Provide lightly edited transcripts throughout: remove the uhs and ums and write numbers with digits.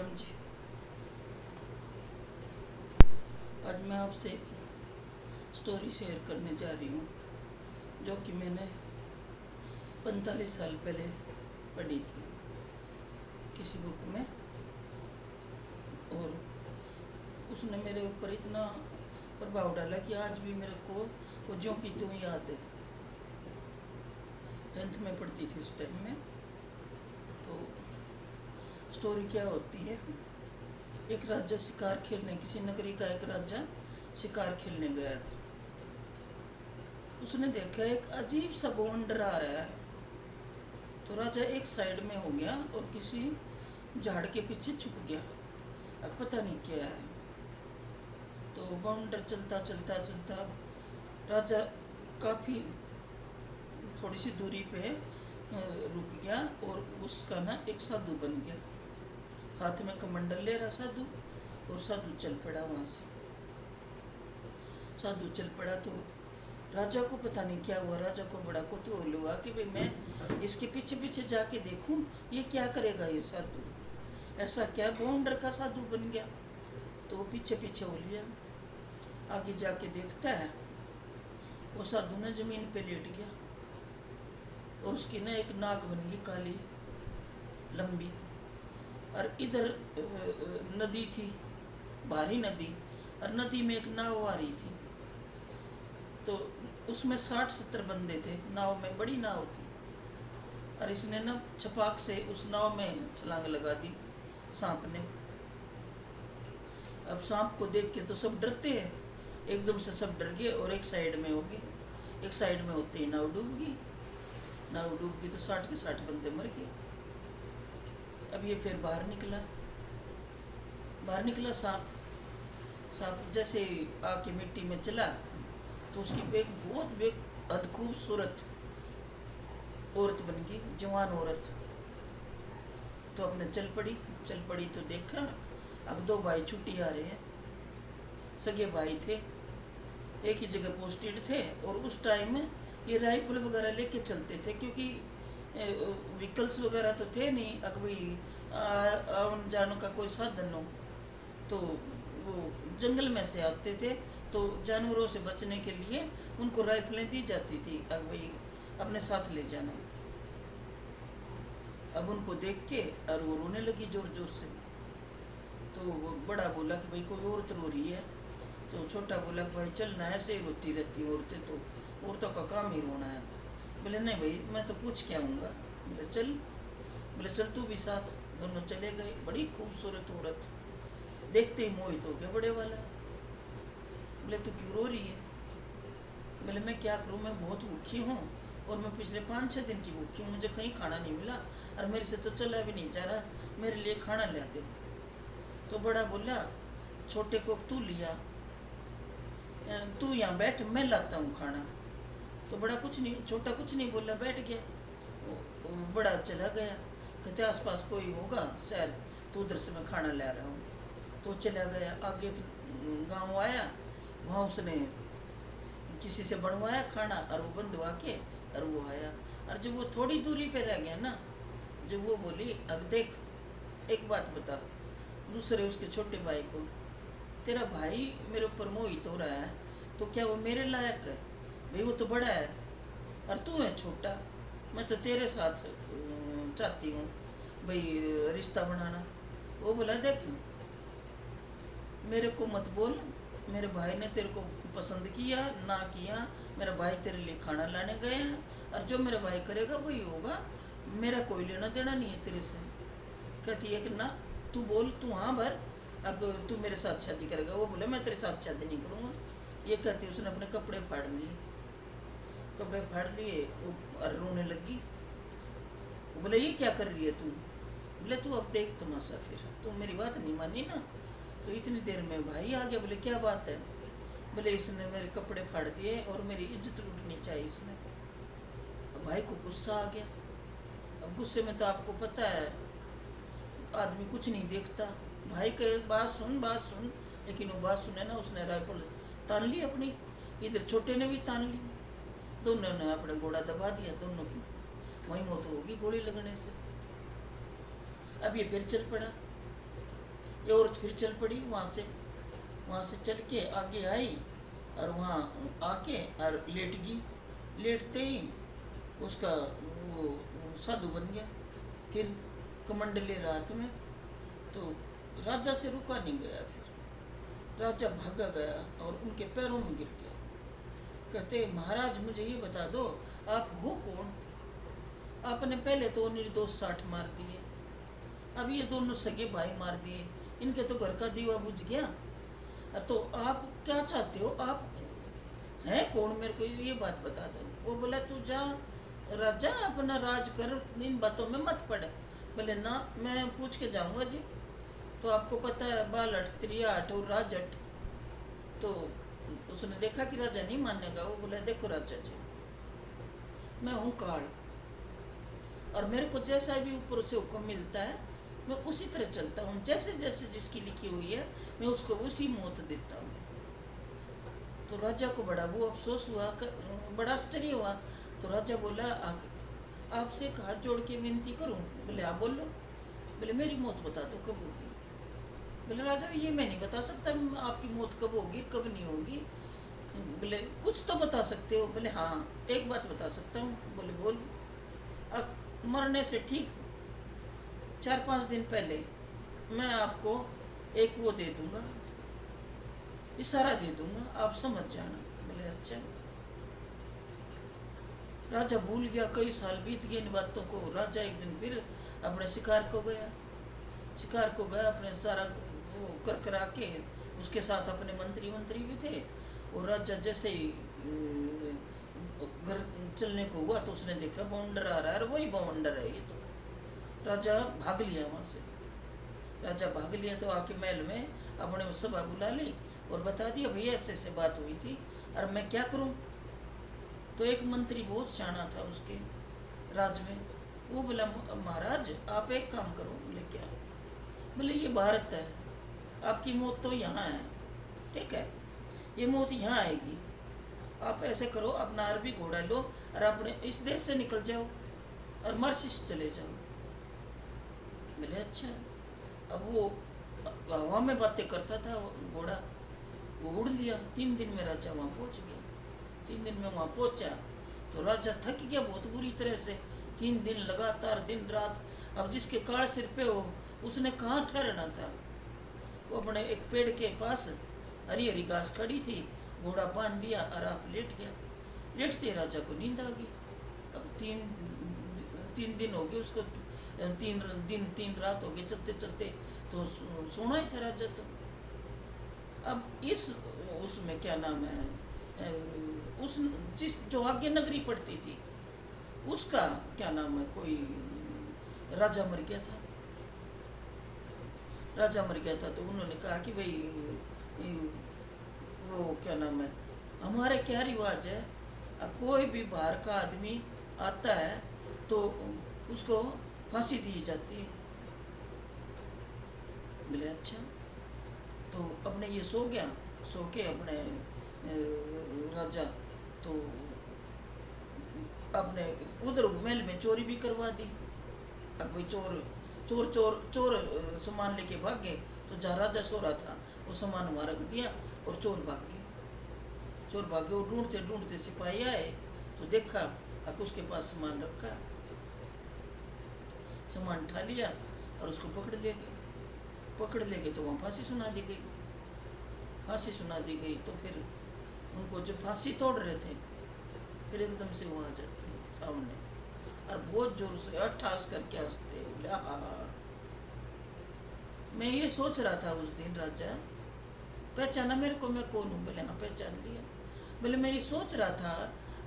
राम जी। आज मैं आपसे स्टोरी शेयर करने जा रही हूँ जो कि मैंने 45 साल पहले पढ़ी थी किसी बुक में, और उसने मेरे ऊपर इतना प्रभाव डाला कि आज भी मेरे को वो ज्यों की त्यों याद है। 10th में पढ़ती थी उस टाइम में। तो स्टोरी क्या होती है, एक राजा शिकार खेलने, किसी नगरी का एक राजा शिकार खेलने गया था। उसने देखा एक अजीब सा बवंडर आ रहा है, तो राजा एक साइड में हो गया और किसी झाड़ के पीछे छुप गया। अब पता नहीं क्या है। तो बवंडर चलता चलता चलता राजा काफ़ी थोड़ी सी दूरी पे रुक गया और उसका ना एक साधु बन गया। हाथ में कमंडल ले रहा साधु, और साधु चल पड़ा वहाँ से। साधु चल पड़ा तो राजा को पता नहीं क्या हुआ। राजा को बड़ा कौतूहल हुआ कि भाई मैं इसके पीछे पीछे जाके देखूं ये क्या करेगा ये साधु, ऐसा क्या बवंडर का साधु बन गया। तो वो पीछे पीछे हो लिया। आगे जाके देखता है वो साधु ने जमीन पे लेट गया और उसकी ना एक नाक बन गई काली लंबी, और इधर नदी थी, भारी नदी, और नदी में एक नाव आ रही थी। तो उसमें 60-70 बंदे थे नाव में, बड़ी नाव थी। और इसने ना छपाक से उस नाव में छलांग लगा दी सांप ने। अब सांप को देख के तो सब डरते हैं, एकदम से सब डर गए और एक साइड में हो गए। एक साइड में होते ही नाव डूब गई। नाव डूब गई तो 60 के 60 बंदे मर गए। अब ये फिर बाहर निकला सांप जैसे आके मिट्टी में चला तो उसकी एक बहुत खूबसूरत औरत बन गई, जवान औरत। तो अपने चल पड़ी तो देखा अब 2 भाई छुट्टी आ रहे हैं। सगे भाई थे, एक ही जगह पोस्टेड थे, और उस टाइम में ये राइफल वगैरह लेके चलते थे क्योंकि व्हीकल्स वगैरह तो थे नहीं। अभी आवन जाने का कोई साधन हो तो वो जंगल में से आते थे, तो जानवरों से बचने के लिए उनको राइफलें दी जाती थी, अब भाई अपने साथ ले जाना। अब उनको देख के और वो रोने लगी जोर जोर से। तो वो बड़ा बोला कि भाई कोई औरत रो रही है। तो छोटा बोला कि भाई चल ना, ऐसे ही रोती रहती औरतें, तो औरतों का काम ही रोना है। बोले नहीं भाई मैं तो पूछ के आऊँगा। बोले चल तू भी साथ। दोनों चले गए। बड़ी खूबसूरत औरत, देखते ही मोहित हो गया बड़े वाला। बोले तू क्यों रो रही है? बोले मैं क्या करूँ, मैं बहुत भूखी हूँ और मैं पिछले 5-6 दिन की भूखी हूँ, मुझे कहीं खाना नहीं मिला और मेरे से तो चला भी नहीं जा रहा, मेरे लिए खाना ला दे। तो बड़ा बोला छोटे को तू लिया, तू यहाँ बैठ मैं लाता हूँ खाना। तो बड़ा कुछ नहीं, छोटा कुछ नहीं बोला, बैठ गया। बड़ा चला गया, कहते आसपास कोई होगा शहर तो उधर से मैं खाना ला रहा हूँ। तो चला गया। आगे गांव आया, वहाँ उसने किसी से बनवाया खाना और वो बंधवा के और वो आया। और जब वो थोड़ी दूरी पे रह गया ना, जब वो बोली अब देख एक बात बता दूसरे उसके छोटे भाई को, तेरा भाई मेरे ऊपर मोहित हो रहा है तो क्या वो मेरे लायक है? भाई वो तो बड़ा है और तू है छोटा, मैं तो तेरे साथ चाहती हूँ भाई रिश्ता बनाना। वो बोला देख मेरे को मत बोल, मेरे भाई ने तेरे को पसंद किया ना किया, मेरा भाई तेरे लिए खाना लाने गए हैं और जो मेरा भाई करेगा वही होगा, मेरा कोई लेना देना नहीं है तेरे से। कहती है कि ना तू बोल, तू हाँ भर, अगर तू मेरे साथ शादी करेगा। वो बोले मैं तेरे साथ शादी नहीं करूँगा। ये कहती उसने अपने कपड़े फाड़ लिए। कपड़े फाड़ लिए और रोने लगी। वो बोले ये क्या कर रही है तू? बोले तू अब देख तमाशा, फिर तू मेरी बात नहीं मानी ना। तो इतनी देर में भाई आ गया। बोले क्या बात है? बोले इसने मेरे कपड़े फाड़ दिए और मेरी इज्जत लूटनी चाहिए इसने। अब भाई को गुस्सा आ गया। अब गुस्से में तो आपको पता है आदमी कुछ नहीं देखता। भाई के बात सुन, लेकिन वो बात सुने ना, उसने राइफल तान ली अपनी, इधर छोटे ने भी तान ली। दोनों ने अपने घोड़ा दबा दिया, दोनों की वहीं मौत होगी गोली लगने से। अब ये फिर चल पड़ा। ये औरत फिर चल पड़ी वहाँ से चल के आगे आई और वहाँ आके और लेट गई। लेटते ही उसका वो साधु बन गया। फिर कमंडले रात में तो राजा से रुका नहीं गया। फिर राजा भागा गया और उनके पैरों में गिर गया। कहते महाराज मुझे ये बता दो आप हो कौन? आपने पहले तो निर्दोष 60 मार दिए, अब ये दोनों सगे भाई मार दिए, इनके तो घर का दीवा बुझ गया। तो आप क्या चाहते हो? आप हैं कौन? मेरे को ये बात बता दो। वो बोला तू जा राजा अपना राज कर, इन बातों में मत पड़। बोले ना मैं पूछ के जाऊंगा जी। तो आपको पता है बालट त्रियाट और राजट। तो उसने देखा कि राजा नहीं मानेगा। वो बोला देखो राजा जी मैं हूँ काल और मेरे को जैसा भी ऊपर से हुक्म मिलता है मैं उसी तरह चलता हूँ। जैसे जैसे जिसकी लिखी हुई है मैं उसको उसी मौत देता हूँ। तो राजा को बड़ा वो अफसोस हुआ, बड़ा आश्चर्य हुआ। तो राजा बोला आपसे एक हाथ जोड़ के विनती करूं? बोले आप बोलो। बोले मेरी मौत बता दो कब होगी? बोले राजा ये मैं नहीं बता सकता आपकी मौत कब होगी कब नहीं होगी। बोले कुछ तो बता सकते हो? बोले हाँ एक बात बता सकता हूँ। बोले बोल। अब मरने से ठीक 4-5 दिन पहले मैं आपको एक वो दे दूंगा, इशारा दे दूंगा, आप समझ जाना। बोले अच्छा। राजा भूल गया, कई साल बीत गए इन बातों को। राजा एक दिन फिर अपने शिकार को गया अपने सारा वो कर करा के, उसके साथ अपने मंत्री भी थे। और राजा जैसे ही घर चलने को हुआ तो उसने देखा बवंडर आ रहा है, वही बवंडर है ये। तो राजा भाग लिया वहाँ से। राजा भाग लिया तो आके महल में अपने सभा बुला ली और बता दिया भैया ऐसे ऐसे बात हुई थी और मैं क्या करूं। तो एक मंत्री बहुत शाना था उसके राज में, वो बोला महाराज आप एक काम करो। बोले क्या? बोले ये भारत है, आपकी मौत तो यहाँ है, ठीक है, ये मौत यहाँ आएगी। आप ऐसे करो अपना अरबी घोड़ा लो और अपने इस देश से निकल जाओ और मर्सिस चले जाओ। बोले अच्छा। अब वो हवा में बातें करता था घोड़ा, वो उड़ लिया। 3 दिन में राजा वहाँ पहुँच गया। 3 दिन में वहाँ पहुँचा तो राजा थक गया बहुत बुरी तरह से। 3 दिन लगातार दिन रात। अब जिसके काल सिर पे हो उसने कहाँ ठहरना था। वो अपने एक पेड़ के पास हरी हरी घास खड़ी थी, घोड़ा बांध दिया और आप लेट गया। लेटते राजा को नींद आ गई। अब 3 दिन हो गए उसको, 3 रात हो गए चलते चलते, तो सोना ही था राजा। तो अब इस उसमें क्या नाम है, उस जिस जो आगे नगरी पड़ती थी उसका क्या नाम है, कोई राजा मर गया था। तो उन्होंने कहा कि भाई वो क्या नाम है, हमारे क्या रिवाज है, कोई भी बाहर का आदमी आता है तो उसको फांसी दी जाती है। बोले अच्छा। तो अपने ये सो गया, सो के अपने राजा तो अपने उधर महल में चोरी भी करवा दी। अब भाई चोर सामान लेके भाग गए। तो जहाँ राजा सो रहा था वो सामान वहाँ रख दिया और चोर भाग गए। और ढूंढते ढूंढते सिपाही आए तो देखा अब उसके पास सामान रखा, सामान उठा लिया और उसको पकड़ ले गए। तो वहाँ फांसी सुना दी गई। तो फिर उनको जो फांसी तोड़ रहे थे फिर एकदम से वो आ जाते हैं सामने और बहुत जोर से अट्ठास करके हंसते। बोले हाँ। मैं ये सोच रहा था उस दिन राजा, पहचाना मेरे को, मैं कौन हूँ? बोले हाँ पहचान लिया। बोले मैं ये सोच रहा था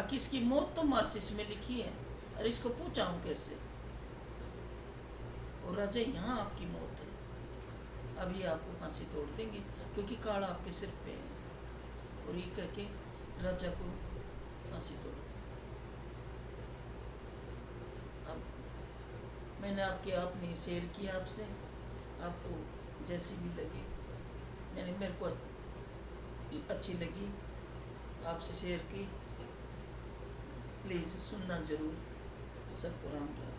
कि इसकी मौत तो मार्सिस में लिखी है और इसको पूछा हूँ कैसे। और राजा यहाँ आपकी मौत है, अभी आपको फांसी तोड़ देंगे क्योंकि काल आपके सिर पे है। और ये कह के राजा को फांसी तोड़ दी। अब मैंने आपने शेयर किया आपसे, आपको जैसी भी लगी, मेरे को अच्छी लगी, आपसे शेयर की। प्लीज़ सुनना ज़रूर। सबको राम राम।